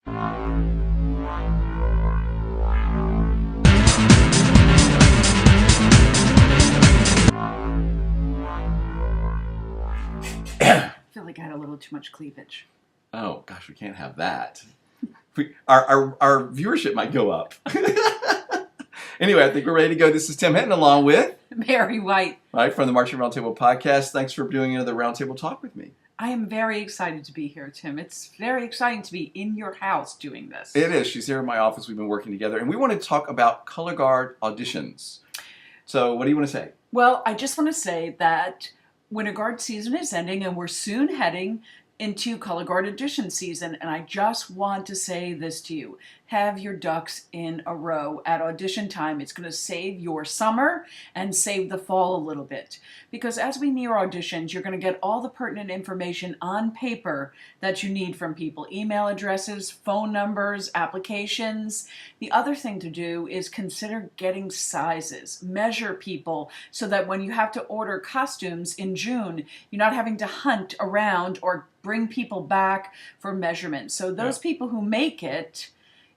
I feel like I had a little too much cleavage. Oh, gosh, we can't have that. Our viewership might go up. Anyway, I think we're ready to go. This is Tim Hinton along with Mary White. Right, from the Marching Roundtable podcast. Thanks for doing another Roundtable Talk with me. I am very excited to be here, Tim. It's very exciting to be in your house doing this. It is. She's here in my office. We've been working together. And we want to talk about color guard auditions. So what do you want to say? Well, I just want to say that Winter Guard season is ending and we're soon heading into color guard audition season. And I just want to say this to you. Have your ducks in a row at audition time. It's going to save your summer and save the fall a little bit. Because as we near auditions, you're going to get all the pertinent information on paper that you need from people. Email addresses, phone numbers, applications. The other thing to do is consider getting sizes. Measure people so that when you have to order costumes in June, you're not having to hunt around or bring people back for measurements. So those people who make it,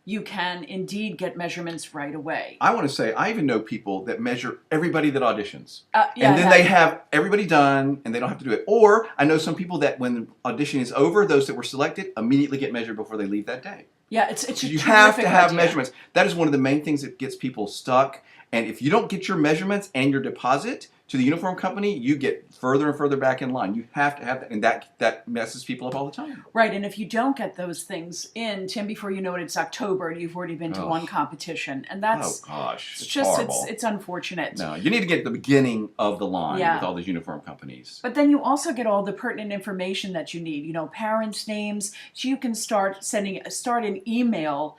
you can indeed get measurements right away. I want to say, I even know people that measure everybody that auditions. And then they have everybody done and they don't have to do it. Or I know some people that when the audition is over, those that were selected immediately get measured before they leave that day. Yeah, it's a you have to have idea. measurements. That is one of the main things that gets people stuck. And if you don't get your measurements and your deposit to the uniform company, you get further and further back in line. You have to have that, and that messes people up all the time. Right, and if you don't get those things in, Tim, before you know it, it's October, and you've already been to one competition, and that's it's just horrible. It's unfortunate. No, you need to get the beginning of the line with all these uniform companies. But then you also get all the pertinent information that you need. You know, parents' names, so you can start an email.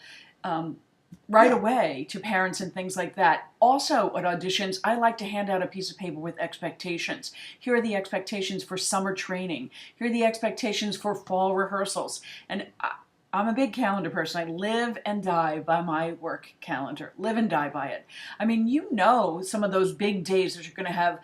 Right away to parents and things like that. Also at auditions, I like to hand out a piece of paper with expectations. Here are the expectations for summer training. Here are the expectations for fall rehearsals. And I'm a big calendar person. I live and die by my work calendar. Live and die by it. I mean, you know some of those big days that you're going to have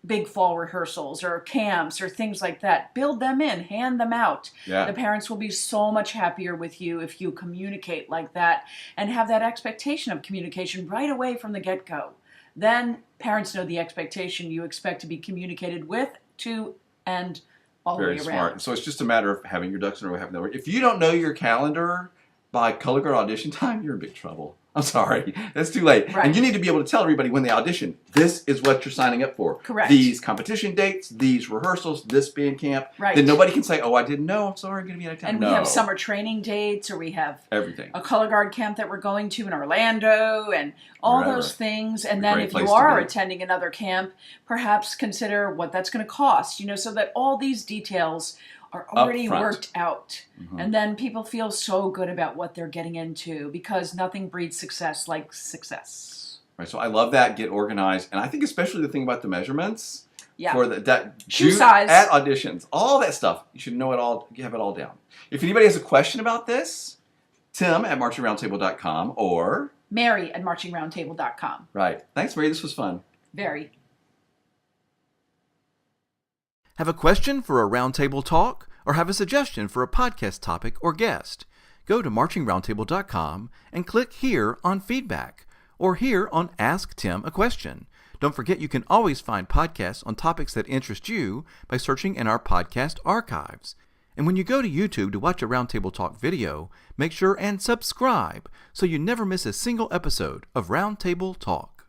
big fall rehearsals or camps or things like that. Build them in, hand them out. Yeah. The parents will be so much happier with you if you communicate like that and have that expectation of communication right away from the get-go. Then parents know the expectation you expect to be communicated with, to, and all the way around. Very smart. So it's just a matter of having your ducks in a row. If you don't know your calendar by color guard audition time, you're in big trouble. I'm sorry. That's too late. Right. And you need to be able to tell everybody when they audition, this is what you're signing up for. Correct. These competition dates, these rehearsals, this band camp. Right. Then nobody can say, oh, I didn't know. I'm sorry, I'm going to be out of town. And we have summer training dates, or we have everything. A color guard camp that we're going to in Orlando, and all those things. And then if you are attending another camp, perhaps consider what that's going to cost, so that all these details are already worked out. Mm-hmm. And then people feel so good about what they're getting into, because nothing breeds success like success. Right. So I love that. Get organized. And I think especially the thing about the measurements. Yeah. For that shoe size. At auditions. All that stuff. You should know it all. You have it all down. If anybody has a question about this, Tim at marchingroundtable.com or Mary at marchingroundtable.com. Right. Thanks, Mary. This was fun. Very. Have a question for a roundtable talk, or have a suggestion for a podcast topic or guest? Go to marchingroundtable.com and click here on feedback, or here on Ask Tim a Question. Don't forget you can always find podcasts on topics that interest you by searching in our podcast archives. And when you go to YouTube to watch a Roundtable Talk video, make sure and subscribe so you never miss a single episode of Roundtable Talk.